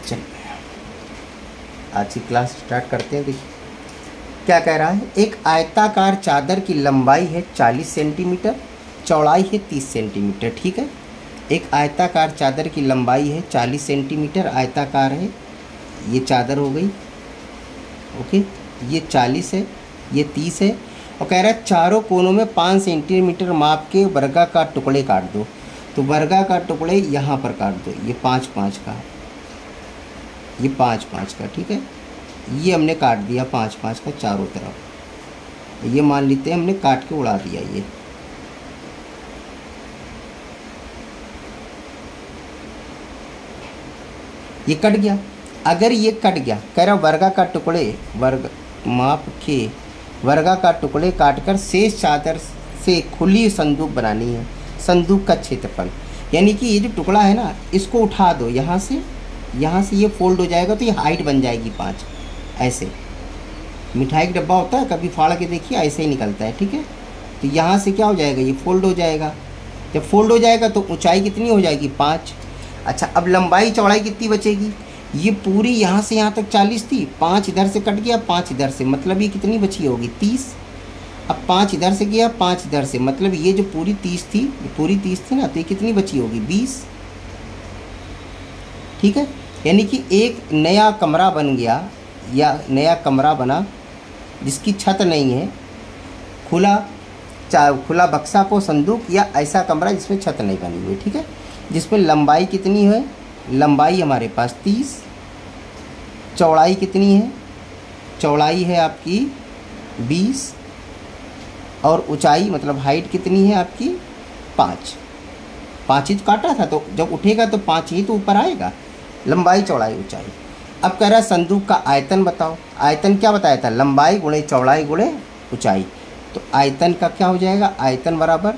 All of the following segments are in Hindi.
चलिए आज की क्लास स्टार्ट करते हैं। देखिए क्या कह रहा है, एक आयताकार चादर की लंबाई है 40 सेंटीमीटर, चौड़ाई है 30 सेंटीमीटर। ठीक है, एक आयताकार चादर की लंबाई है 40 सेंटीमीटर, आयताकार है, ये चादर हो गई। ओके, ये 40 है, ये 30 है, और कह रहा है चारों कोनों में 5 सेंटीमीटर माप के वर्गाकार टुकड़े काट दो। तो वर्गाकार टुकड़े यहाँ पर काट दो, ये 5-5 का, ये 5-5 का। ठीक है, ये हमने काट दिया 5-5 का चारों तरफ। ये मान लेते हैं हमने काट के उड़ा दिया, ये कट गया। अगर ये कट गया, कह रहा वर्गाकार टुकड़े, वर्ग माप के वर्गाकार टुकड़े काटकर शेष चादर से खुली संदूक बनानी है। संदूक का क्षेत्रफल, यानी कि ये जो टुकड़ा है ना, इसको उठा दो यहाँ से ये फोल्ड हो जाएगा, तो ये हाइट बन जाएगी 5। ऐसे मिठाई का डब्बा होता है, कभी फाड़ के देखिए, ऐसे ही निकलता है। ठीक है, तो यहाँ से क्या हो जाएगा, ये फोल्ड हो जाएगा। जब फोल्ड हो जाएगा तो ऊंचाई कितनी हो जाएगी, 5। अच्छा, अब लंबाई चौड़ाई कितनी बचेगी, ये पूरी यहाँ से यहाँ तक 40 थी, 5 इधर से कट गया, 5 इधर से, मतलब ये कितनी बची होगी, 30। अब 5 इधर से गया, 5 इधर से, मतलब ये जो पूरी 30 थी, ना, तो ये कितनी बची होगी, 20। ठीक है, यानी कि एक नया कमरा बन गया, या नया कमरा बना जिसकी छत नहीं है, खुला बक्सा को संदूक, या ऐसा कमरा जिसमें छत नहीं बनी हुई। ठीक है, जिसमें लंबाई कितनी है, लंबाई हमारे पास 30, चौड़ाई कितनी है, चौड़ाई है आपकी 20, और ऊंचाई मतलब हाइट कितनी है आपकी 5। 5 ही तो काटा था, तो जब उठेगा तो 5 ही तो ऊपर आएगा, लंबाई चौड़ाई ऊंचाई। अब कह रहा है संदूक का आयतन बताओ। आयतन क्या बताया था, लंबाई गुणे चौड़ाई गुणे ऊंचाई। तो आयतन का क्या हो जाएगा, आयतन बराबर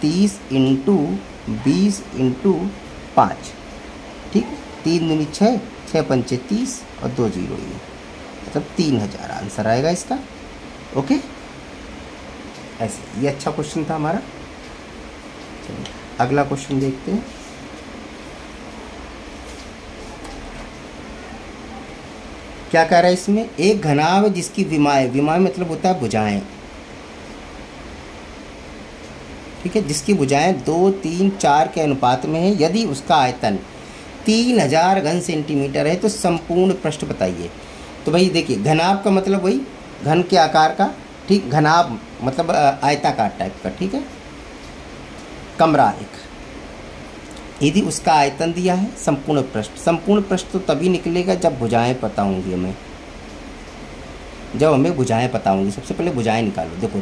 30 × 20 × 5। ठीक, 3 दूनी 6, 6 पंचे 30, और 2 जीरो, ये मतलब 3000 आंसर आएगा इसका। ओके, ऐसे ये अच्छा क्वेश्चन था हमारा। चलिए अगला क्वेश्चन देखते हैं। क्या कह रहा है इसमें, एक घनाभ जिसकी विमाएं मतलब होता है भुजाएं। ठीक है, जिसकी भुजाएं 2, 3, 4 के अनुपात में है, यदि उसका आयतन 3000 घन सेंटीमीटर है तो संपूर्ण पृष्ठ बताइए। तो भाई देखिए, घनाभ का मतलब वही घन के आकार का, ठीक, घनाभ मतलब आयताकार टाइप का। ठीक है, कमरा एक, यदि उसका आयतन दिया है, संपूर्ण पृष्ठ तो तभी निकलेगा जब भुजाएं पता होंगी हमें, हमें भुजाएं पता होंगी। सबसे पहले भुजाएं निकालो। देखो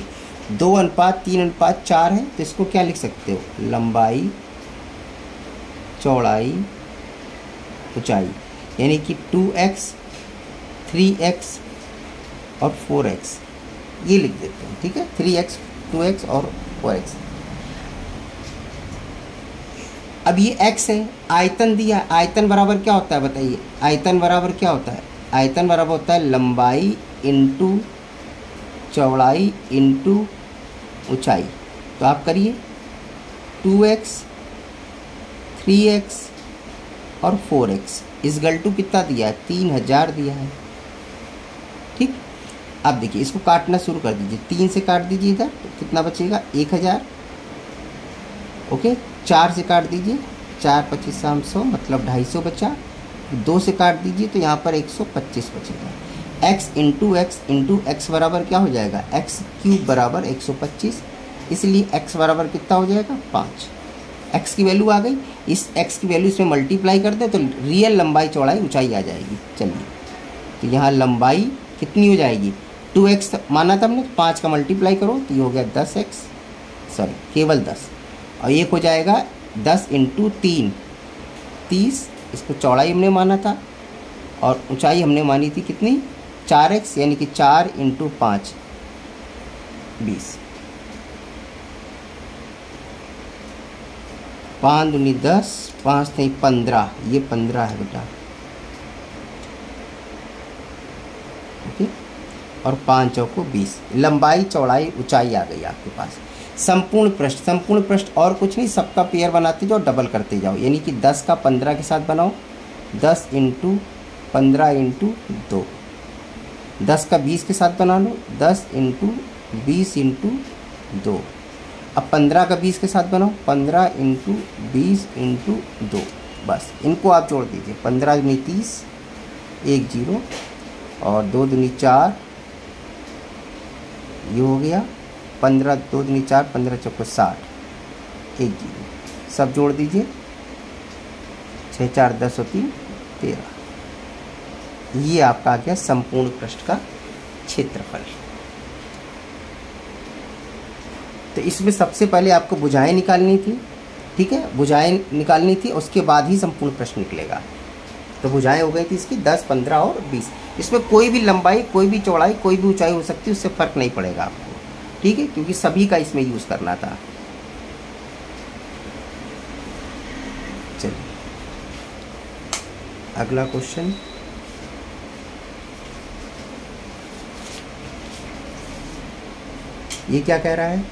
2:3:4 है, तो इसको क्या लिख सकते हो, लंबाई चौड़ाई ऊंचाई, यानी कि 2x 3x और 4x, ये लिख देते हैं। ठीक है, 3x 2x और 4x। अब ये x है, आयतन दिया, आयतन बराबर क्या होता है बताइए, आयतन बराबर क्या होता है, आयतन बराबर होता है लंबाई इंटू चौड़ाई इंटू ऊंचाई। तो आप करिए 2x 3x और 4x, इस गलटू कितना दिया है, 3000 दिया है। ठीक, अब देखिए इसको काटना शुरू कर दीजिए, 3 से काट दीजिए इधर, तो कितना बचेगा, 1000। ओके, 4 से काट दीजिए, 4 25 100, मतलब 250 बचा। 2 से काट दीजिए तो यहाँ पर 125 बचेगा। x इंटू x बराबर क्या हो जाएगा, x³ बराबर 125, इसलिए x बराबर कितना हो जाएगा, 5। x की वैल्यू आ गई, इस x की वैल्यू इसमें मल्टीप्लाई कर दे तो रियल लंबाई चौड़ाई ऊंचाई आ जाएगी। चलिए, तो यहाँ लंबाई कितनी हो जाएगी, 2x माना था हमने, 5 का मल्टीप्लाई करो तो ये हो गया 10x, सॉरी केवल 10, और एक हो जाएगा 10 × 3 30, इसको चौड़ाई हमने माना था, और ऊंचाई हमने मानी थी कितनी, 4x, यानी कि 4 × 5 20, 5 दूनी 10, 5 नहीं 15, ये 15 है बेटा। ओके, और 5 चौको 20, लंबाई चौड़ाई ऊंचाई आ गई आपके पास। संपूर्ण पृष्ठ और कुछ नहीं, सबका पेयर बनाते जाओ, डबल करते जाओ, यानी कि 10 का 15 के साथ बनाओ, 10 इंटू 15 इंटू 2, 10 का 20 के साथ बना लो, 10 इंटू 20 इंटू 2। अब 15 का 20 के साथ बनाओ, 15 इंटू 20 इंटू 2। बस इनको आप जोड़ दीजिए, 15 दूनी 30, 1 0 और 2 दूनी 4, ये हो गया 15, 2 दूनी 4, 15 चौको 60, 1 0। सब जोड़ दीजिए, 6 4 10 और 3 13। ये आपका आ गया संपूर्ण पृष्ठ का क्षेत्रफल। तो इसमें सबसे पहले आपको भुजाएं निकालनी थी, ठीक है, भुजाएं निकालनी थी, उसके बाद ही संपूर्ण पृष्ठ निकलेगा। तो भुजाएं हो गई थी इसकी 10, 15 और 20। इसमें कोई भी लंबाई, कोई भी चौड़ाई, कोई भी ऊंचाई हो सकती है, उससे फर्क नहीं पड़ेगा आपको, ठीक है, क्योंकि सभी का इसमें यूज करना था। चलिए अगला क्वेश्चन। ये क्या कह रहा है?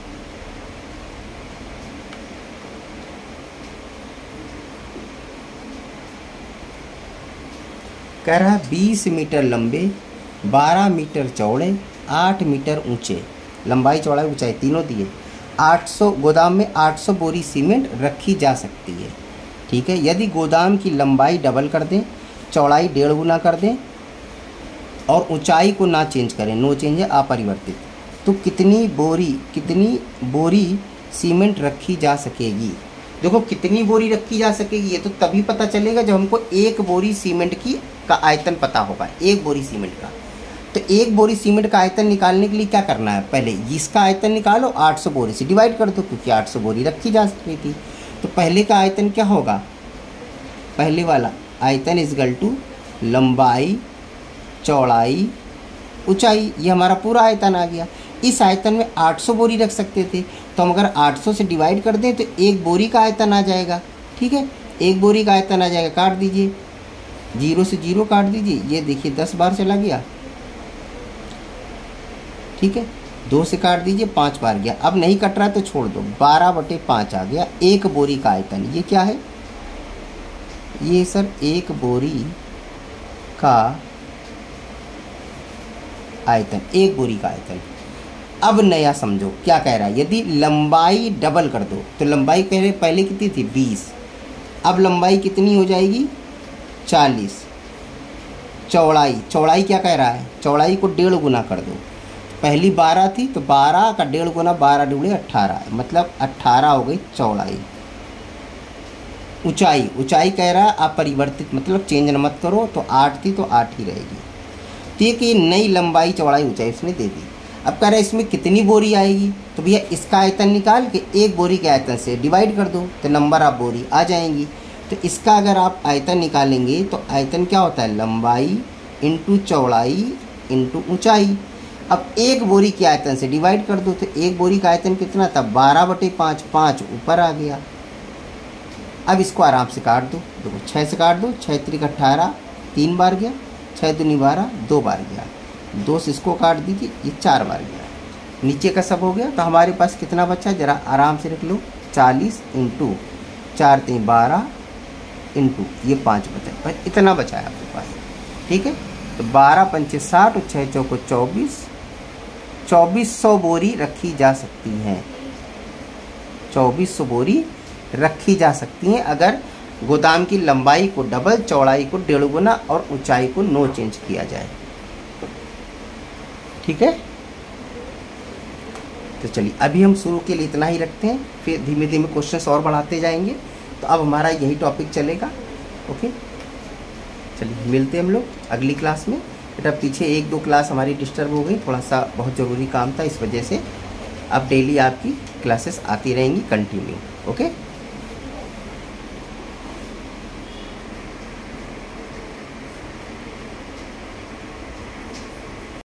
कह रहा है 20 मीटर लंबे, 12 मीटर चौड़े, 8 मीटर ऊंचे, लंबाई चौड़ाई ऊंचाई तीनों दिए, 800 गोदाम में 800 बोरी सीमेंट रखी जा सकती है, ठीक है। यदि गोदाम की लंबाई डबल कर दें, चौड़ाई 1.5 गुना कर दें और ऊंचाई को ना चेंज करें, नो चेंज है, अपरिवर्तित, तो कितनी बोरी सीमेंट रखी जा सकेगी? देखो कितनी बोरी रखी जा सकेगी ये तो तभी पता चलेगा जब हमको 1 बोरी सीमेंट का आयतन पता होगा, 1 बोरी सीमेंट का। तो 1 बोरी सीमेंट का आयतन निकालने के लिए क्या करना है? पहले इसका आयतन निकालो, 800 बोरी से डिवाइड कर दो, क्योंकि 800 बोरी रखी जा सकती थी। तो पहले का आयतन क्या होगा? पहले वाला आयतन इक्वल टू लंबाई चौड़ाई ऊंचाई, ये हमारा पूरा आयतन आ गया। इस आयतन में 800 बोरी रख सकते थे, तो हम अगर 800 से डिवाइड कर दें तो 1 बोरी का आयतन आ जाएगा, ठीक है, 1 बोरी का आयतन आ जाएगा। काट दीजिए, 0 से 0 काट दीजिए, ये देखिए 10 बार चला गया, ठीक है। 2 से काट दीजिए, 5 बार गया। अब नहीं कट रहा तो छोड़ दो, 12/5 आ गया 1 बोरी का आयतन। ये क्या है? ये सर 1 बोरी का आयतन, 1 बोरी का आयतन। अब नया समझो क्या कह रहा है, यदि लंबाई डबल कर दो, तो लंबाई पहले कितनी थी? 20, अब लंबाई कितनी हो जाएगी? 40। चौड़ाई क्या कह रहा है? चौड़ाई को 1.5 गुना कर दो, पहली 12 थी तो 12 का 1.5 गुना, 12 दूनी 18, मतलब 18 हो गई चौड़ाई। ऊंचाई कह रहा है अपरिवर्तित, मतलब चेंज न मत करो, तो 8 थी तो 8 ही रहेगी, ठीक है। नई लंबाई चौड़ाई ऊंचाई उसने दे दी। अब कह रहा है इसमें कितनी बोरी आएगी, तो भैया इसका आयतन निकाल के 1 बोरी के आयतन से डिवाइड कर दो, तो नंबर ऑफ बोरी आ जाएंगी। तो इसका अगर आप आयतन निकालेंगे तो आयतन क्या होता है? लंबाई इंटू चौड़ाई इंटू ऊंचाई। अब 1 बोरी के आयतन से डिवाइड कर दो, तो 1 बोरी का आयतन कितना था? 12/5, 5 ऊपर आ गया। अब इसको आराम से काट दो, देखो 6 से काट दो, 6 3 18, 3 बार गया, 6 दूनी 12, 2 बार गया, 2 से इसको काट दीजिए, ये 4 बार गया। नीचे का सब हो गया, तो हमारे पास कितना बचा? जरा आराम से रख लो, 40 इंटू 4 3 12 इंटू ये 5 बचा, पर इतना बचा है आपके पास, ठीक है। तो 12 पंचे 60 और 6 चौको 24, 2400 बोरी रखी जा सकती हैं, 2400 बोरी रखी जा सकती हैं अगर गोदाम की लंबाई को डबल, चौड़ाई को 1.5 गुना और ऊंचाई को नो चेंज किया जाए, ठीक है। तो चलिए अभी हम शुरू के लिए इतना ही रखते हैं, फिर धीमे धीमे क्वेश्चंस और बढ़ाते जाएंगे। तो अब हमारा यही टॉपिक चलेगा, ओके। चलिए मिलते हैं हम लोग अगली क्लास में। बेटा पीछे 1-2 क्लास हमारी डिस्टर्ब हो गई, थोड़ा सा बहुत ज़रूरी काम था, इस वजह से अब डेली आपकी क्लासेस आती रहेंगी कंटिन्यू, ओके।